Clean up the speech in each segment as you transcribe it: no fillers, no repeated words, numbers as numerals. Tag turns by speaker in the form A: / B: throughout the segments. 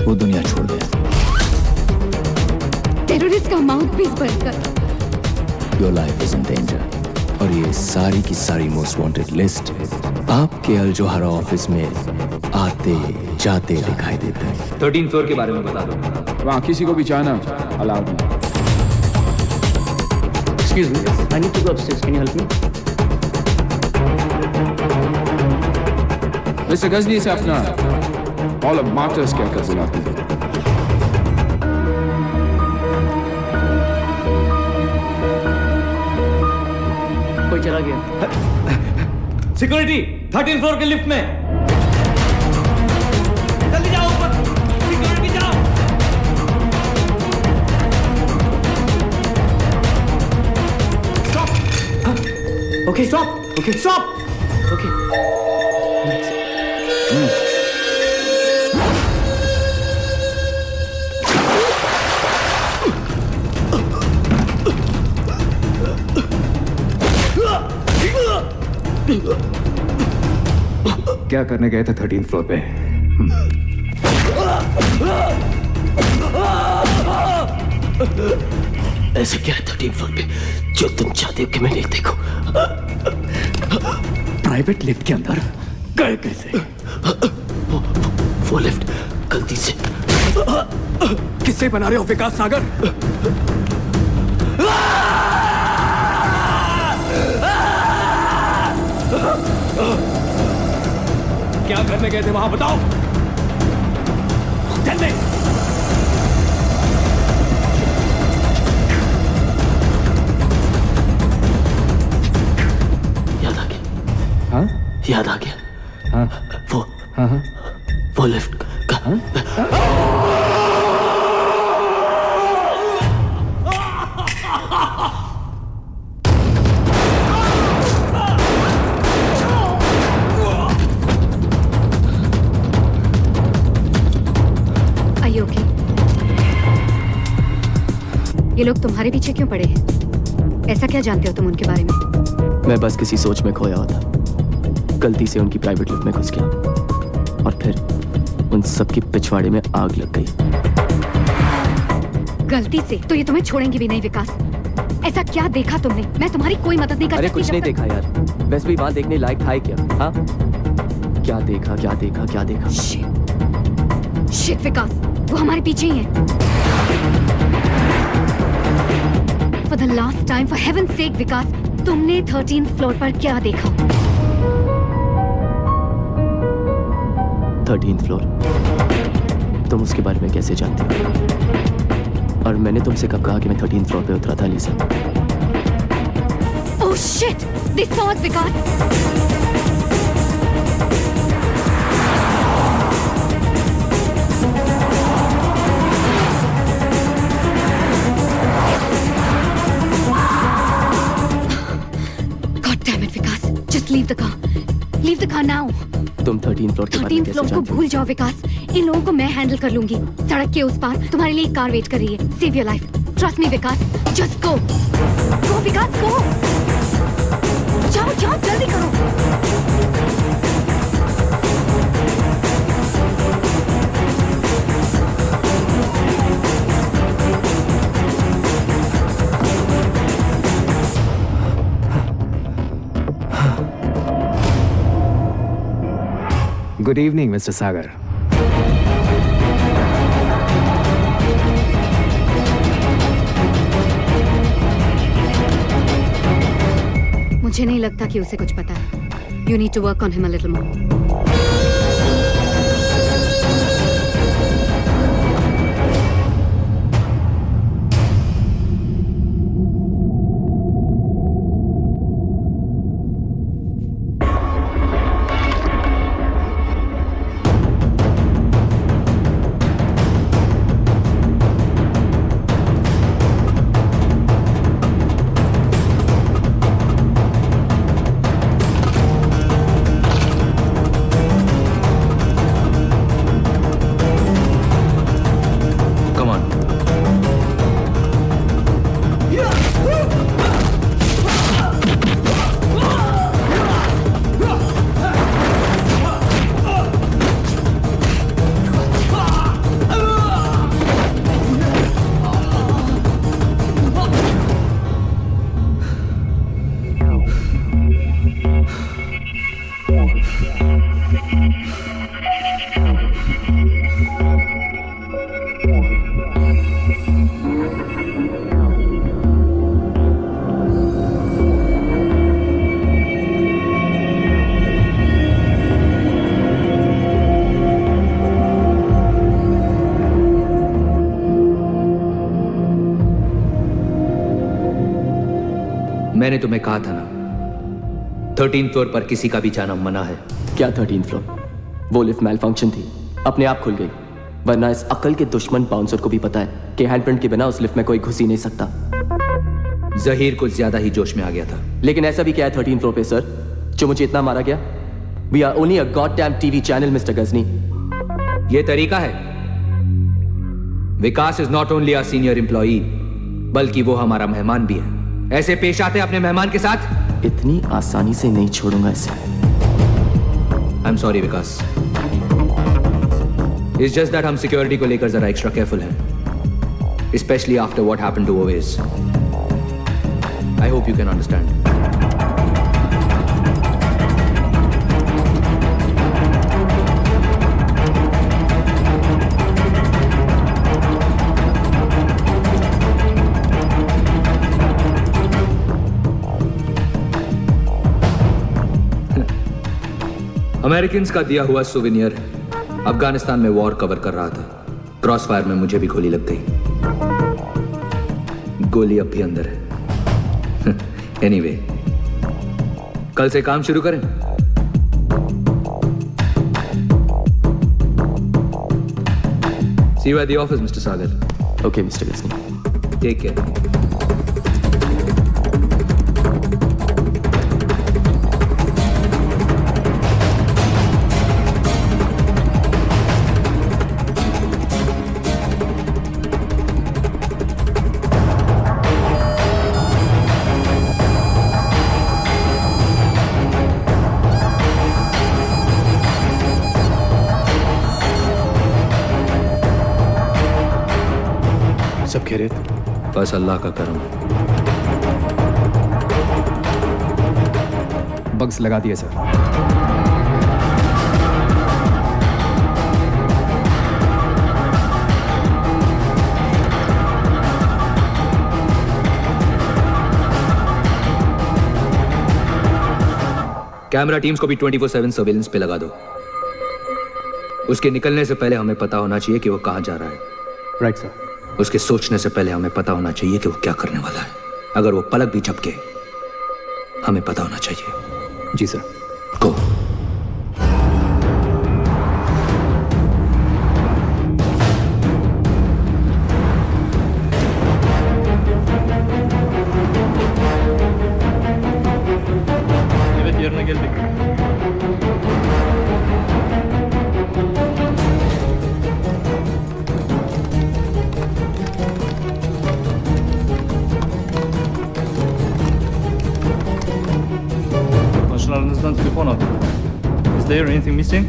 A: वो दुनिया छोड़ गया।
B: टेररिस्ट का माउथ पीस बनकर।
A: Your life is in danger. और ये सारी की सारी मोस्ट वांटेड लिस्ट आपके अल जोहरा ऑफिस में आते जाते दिखाई देते हैं।
C: 13 फ्लोर के बारे में बता दो।
D: वहाँ किसी को भी जाना अलाउड नहीं।
C: Excuse me, I need to go upstairs. Can you help me?
D: Mister Ghajini से अपना हॉल ऑफ मार्टर्स क्या कर बुलाते हैं?
C: कोई चला गया। सिक्योरिटी 13 फ्लोर के लिफ्ट में। जल्दी जाओ ऊपर। सिक्योरिटी जाओ। Stop. Okay stop. Okay stop. Okay.
D: क्या करने गए थे 13 फ्लोर पे?
E: ऐसे क्या है 13 फ्लोर पे जो तुम चाहते हो कि मैं नहीं देखूं?
A: प्राइवेट लिफ्ट के अंदर गए कैसे?
E: वो लिफ्ट गलती से।
A: किससे बना रहे हो विकास सागर? क्या करने गए थे वहां बताओ जल्दी।
E: याद आ गया।
D: हाँ?
E: याद आ गया।
D: हाँ?
E: वो
D: हाँ? हाँ?
E: वो लिफ्ट का।
B: ये लोग तुम्हारे पीछे क्यों पड़े हैं? ऐसा क्या जानते हो तुम उनके बारे में?
E: मैं बस किसी सोच में खोया होता, गलती से उनकी प्राइवेट लिफ्ट में घुस गया और फिर उन सबकी पिछवाड़े में आग लग गई।
B: गलती से? तो ये तुम्हें छोड़ेंगे भी नहीं विकास। ऐसा क्या देखा तुमने? मैं तुम्हारी कोई मदद नहीं कर सकती।
E: अरे कुछ नहीं देखा यार, वैसे भी वहां देखने लायक था ही क्या? हाँ, क्या देखा क्या देखा क्या देखा?
B: शिट विकास, वो हमारे पीछे ही है। For the last time, for heaven's sake, विकास, तुमने 13th फ्लोर पर क्या देखा?
E: 13th floor? तुम उसके बारे में कैसे जानते हो? और मैंने तुमसे कब कहा कि मैं 13th फ्लोर पे उतरा था लीसा?
B: Oh shit! They saw us, Vikas! Leave the car. Leave the car now.
E: तुम 13 फ्लोर के
B: 13 फ्लोर को भूल जाओ विकास। इन लोगों को मैं हैंडल कर लूंगी। सड़क के उस पार तुम्हारे लिए एक कार वेट कर रही है। Save your life. Trust me Vikas. Just go. Go Vikas go. जाओ जाओ जल्दी करो।
D: Good evening, Mr. Sagar.
B: मुझे नहीं लगता कि उसे कुछ पता है। You need to work on him a little more.
C: मैंने तुम्हें कहा था ना, 13th फ्लोर पर किसी का भी जाना मना है।
E: क्या 13th फ्लोर? वो लिफ्ट मैल फंक्शन थी, अपने आप खुल गई। वरना इस अकल के दुश्मन बाउंसर को भी पता है कि हैंडप्रिंट के बिना उस लिफ्ट में कोई घुस ही नहीं सकता।
C: जहीर कुछ ज्यादा ही जोश में आ गया था।
E: लेकिन ऐसा भी क्या है 13th फ्लोर पे सर, जो मुझे इतना मारा गया? We are only a god damn TV channel mister Ghajini.
C: ये तरीका है। Vikas is not only our senior employee, बल्कि वो हमारा मेहमान भी है। ऐसे पेश आते अपने मेहमान के साथ?
E: इतनी आसानी से नहीं छोड़ूंगा इसे।
C: I am sorry Vikas, it's just that हम सिक्योरिटी को लेकर जरा एक्स्ट्रा केयरफुल हैं, specially after what happened to Owais. I hope you can understand. Americans का दिया हुआ सुवेनियर अफगानिस्तान में वॉर कवर कर रहा था। क्रॉस फायर में मुझे भी गोली लग गई। गोली अब भी अंदर है। एनीवे, कल से काम शुरू करें। See you at the office mister Sagar.
E: Okay mister Ghajini,
C: take care.
F: सब खैरियत?
C: बस अल्लाह का करम।
F: बग्स लगा दिए सर।
C: कैमरा टीम्स को भी 24/7 सर्वेलेंस पे लगा दो। उसके निकलने से पहले हमें पता होना चाहिए कि वो कहां जा रहा है।
F: Right sir.
C: उसके सोचने से पहले हमें पता होना चाहिए कि वो क्या करने वाला है। अगर वो पलक भी झपके, हमें पता होना चाहिए।
F: जी sir.
C: Go.
G: Aranızdan telefon aldım. Is there anything missing?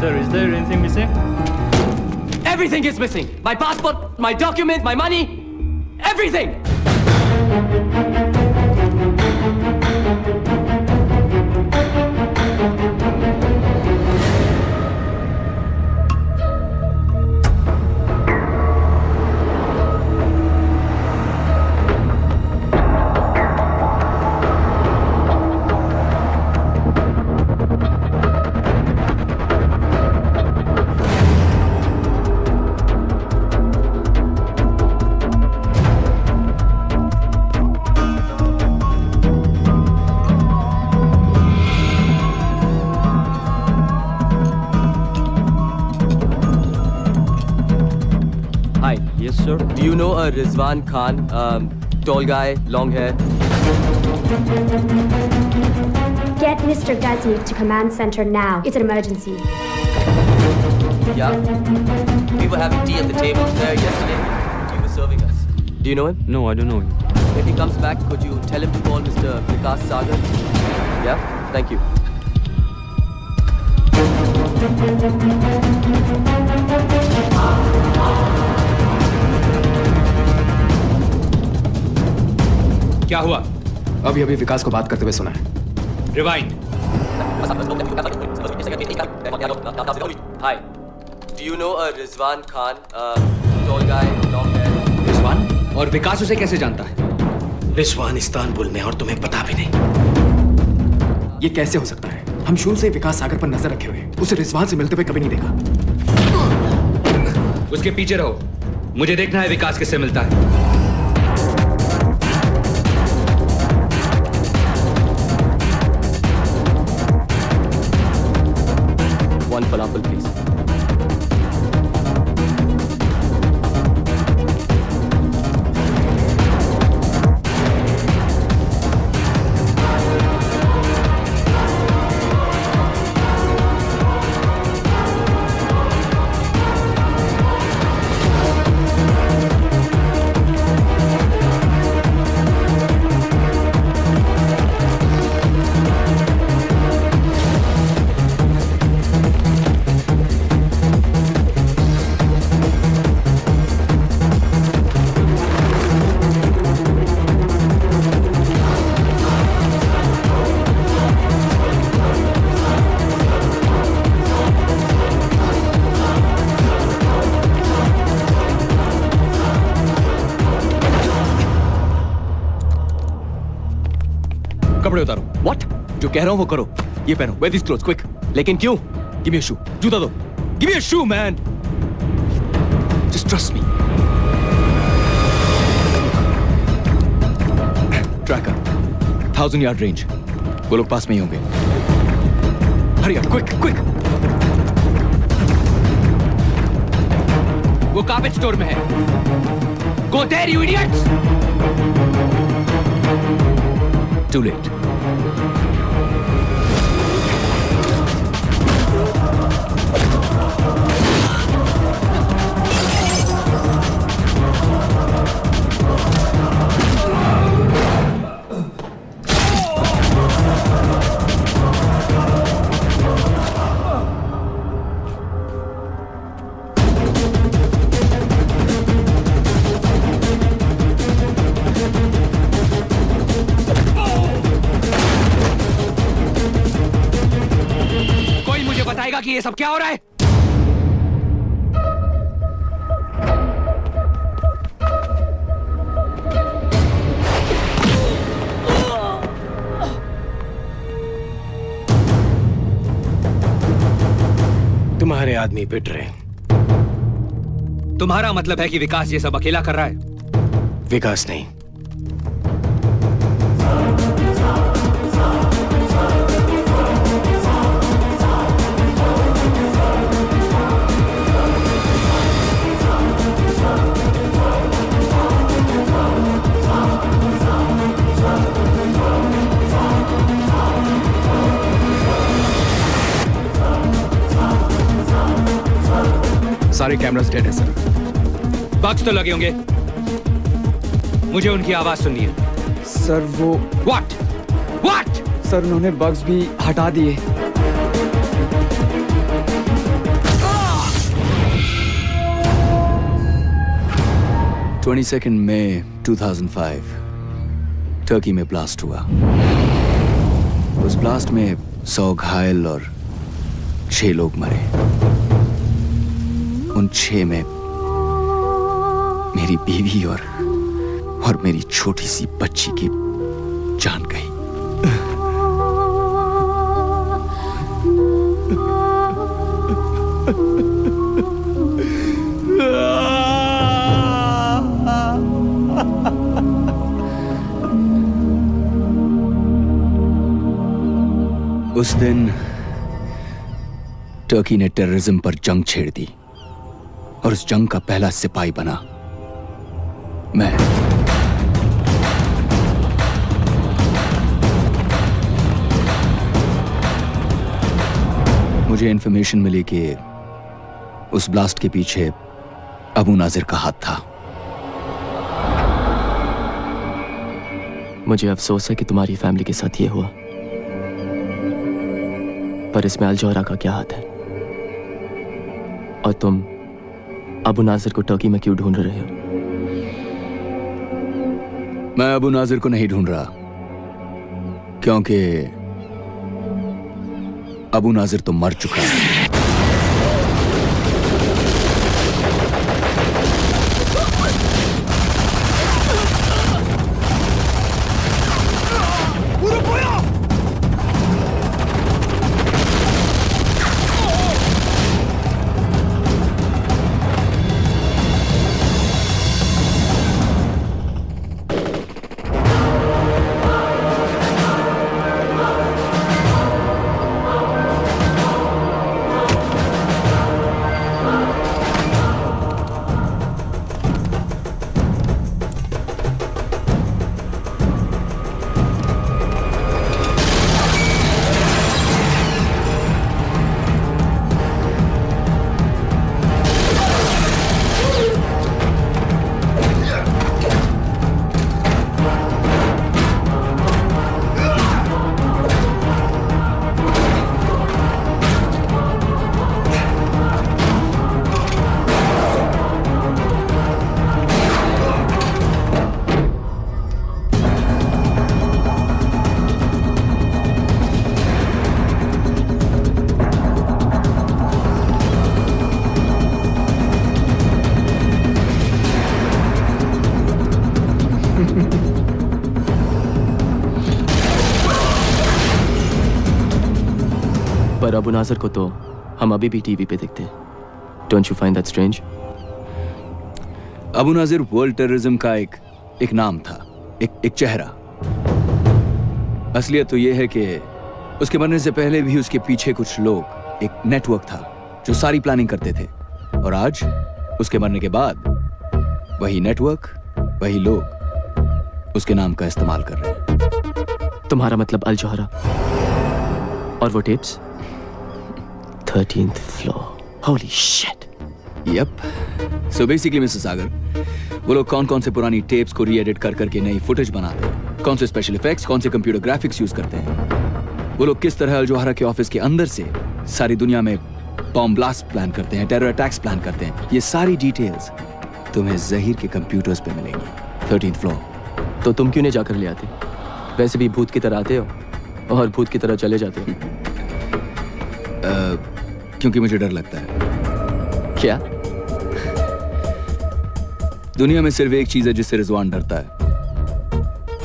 G: Sir, is there anything missing?
E: Everything is missing. My passport, my documents, my money, everything.
G: Yes, sir.
E: Do you know a Rizwan Khan, tall guy, long hair?
H: Get Mr. Ghazni to command center now. It's an emergency.
E: Yeah. We were having tea at the table there yesterday. You were serving us. Do you know him?
G: No, I don't know him.
E: If he comes back, could you tell him to call Mr. Vikas Sagar? Yeah? Thank you.
C: क्या हुआ?
F: अभी विकास को बात करते हुए सुना है।
C: Rewind.
E: Hi. Do you know a Rizwan Khan, tall guy, long hair?
C: Rizwan? और विकास उसे कैसे जानता है?
F: रिजवान इस्तांबुल में और तुम्हें पता भी नहीं। ये कैसे हो सकता है? हम शुरू से विकास सागर पर नजर रखे हुए, उसे रिजवान से मिलते हुए कभी नहीं देखा।
C: उसके पीछे रहो, मुझे देखना है विकास किससे मिलता है।
E: One falafel, please.
A: कपड़े उतारो।
E: What?
A: जो कह रहा हूं वो करो। ये पहनो। Wear these clothes, quick.
E: लेकिन क्यों?
A: Give me a shoe. जूता दो। Give me a shoe, man. Just trust me. Tracker. 1000 yard range. वो लोग पास में ही होंगे। Hurry up, quick, quick.
C: वो कार्पेट स्टोर में है। Go there, you idiots!
A: Too late.
C: कि ये सब क्या हो रहा है?
F: तुम्हारे आदमी पिट रहे।
C: तुम्हारा मतलब है कि विकास ये सब अकेला कर रहा है?
F: विकास नहीं,
A: सारे कैमरास डेड है सर।
C: बग्स तो लगे होंगे, मुझे उनकी आवाज सुननी है।
D: सर वो
C: What? What?
D: सर उन्होंने बग्स भी हटा दिए।
A: – 22 मई 2005 टर्की में ब्लास्ट हुआ। उस ब्लास्ट में 100 घायल और 6 लोग मरे। उन 6 में मेरी बीवी और मेरी छोटी सी बच्ची की जान गई। उस दिन टर्की ने टेररिज्म पर जंग छेड़ दी और उस जंग का पहला सिपाही बना मैं। मुझे इंफॉर्मेशन मिली कि उस ब्लास्ट के पीछे अबू नाजिर का हाथ था।
E: मुझे अफसोस है कि तुम्हारी फैमिली के साथ ये हुआ, पर इसमें अलजोहरा का क्या हाथ है? और तुम अबू नाजिर को टर्की में क्यों ढूंढ रहे हो?
A: मैं अबू नाजिर को नहीं ढूंढ रहा, क्योंकि अबू नाजिर तो मर चुका है।
E: पर अबू नासिर को तो हम अभी भी टीवी पे देखते हैं। Don't you find that strange?
A: Abu Nazir world terrorism का एक नाम था, एक चेहरा। असलियत तो यह है कि उसके मरने से पहले भी उसके पीछे कुछ लोग, एक नेटवर्क था जो सारी प्लानिंग करते थे। और आज उसके मरने के बाद वही नेटवर्क, वही लोग उसके नाम का इस्तेमाल कर रहे हैं।
E: तुम्हारा मतलब अल जौहरा और वो tapes? 13th floor. Holy shit.
A: Yup. So basically mister Sagar, वो लोग कौन कौन से पुरानी टेप्स को री-एडिट कर करके नई फुटेज बनाते हैं, कौन से स्पेशल इफेक्ट्स, कौन से कंप्यूटर ग्राफिक्स यूज करते हैं, वो लोग किस तरह अल जौहरा के ऑफिस के अंदर से सारी दुनिया में बॉम्ब ब्लास्ट प्लान करते हैं, टेरर अटैक्स प्लान करते हैं, ये सारी डिटेल्स तुम्हें जहीर के कंप्यूटर्स पे मिलेंगी। 13th floor.
E: तो तुम क्यों नहीं जाकर ले आते? वैसे भी भूत की तरह आते हो और भूत की तरह चले जाते हो।
A: क्योंकि मुझे डर लगता है।
E: क्या?
A: दुनिया में सिर्फ एक चीज है जिससे रिजवान डरता है,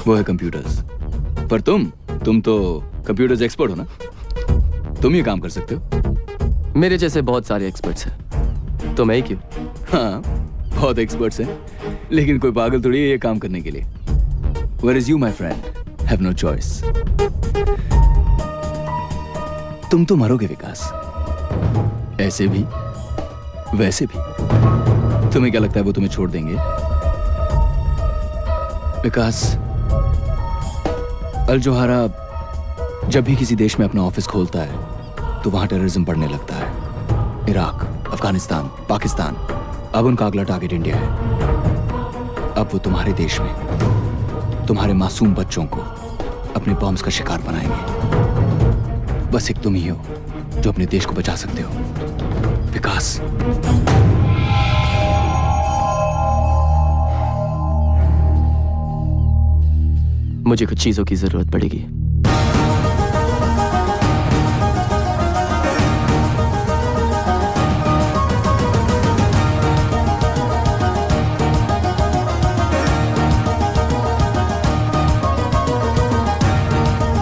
A: वो है कंप्यूटर्स। पर तुम तो कंप्यूटर्स एक्सपर्ट हो ना, तुम ये काम कर सकते हो।
E: मेरे जैसे बहुत सारे एक्सपर्ट्स हैं, तो मैं ही क्यों?
A: हाँ, बहुत एक्सपर्ट्स हैं, लेकिन कोई पागल थोड़ी है ये काम करने के लिए। Whereas you, my friend, have no choice. तुम तो मरोगे विकास, ऐसे भी वैसे भी। तुम्हें क्या लगता है वो तुम्हें छोड़ देंगे? विकास, अल जौहरा जब भी किसी देश में अपना ऑफिस खोलता है तो वहां टेररिज्म बढ़ने लगता है। इराक, अफगानिस्तान, पाकिस्तान, अब उनका अगला टारगेट इंडिया है। अब वो तुम्हारे देश में तुम्हारे मासूम बच्चों को अपने बॉम्ब्स का शिकार बनाएंगे। बस एक तुम ही हो जो अपने देश को बचा सकते हो, विकास।
E: मुझे कुछ चीजों की जरूरत पड़ेगी।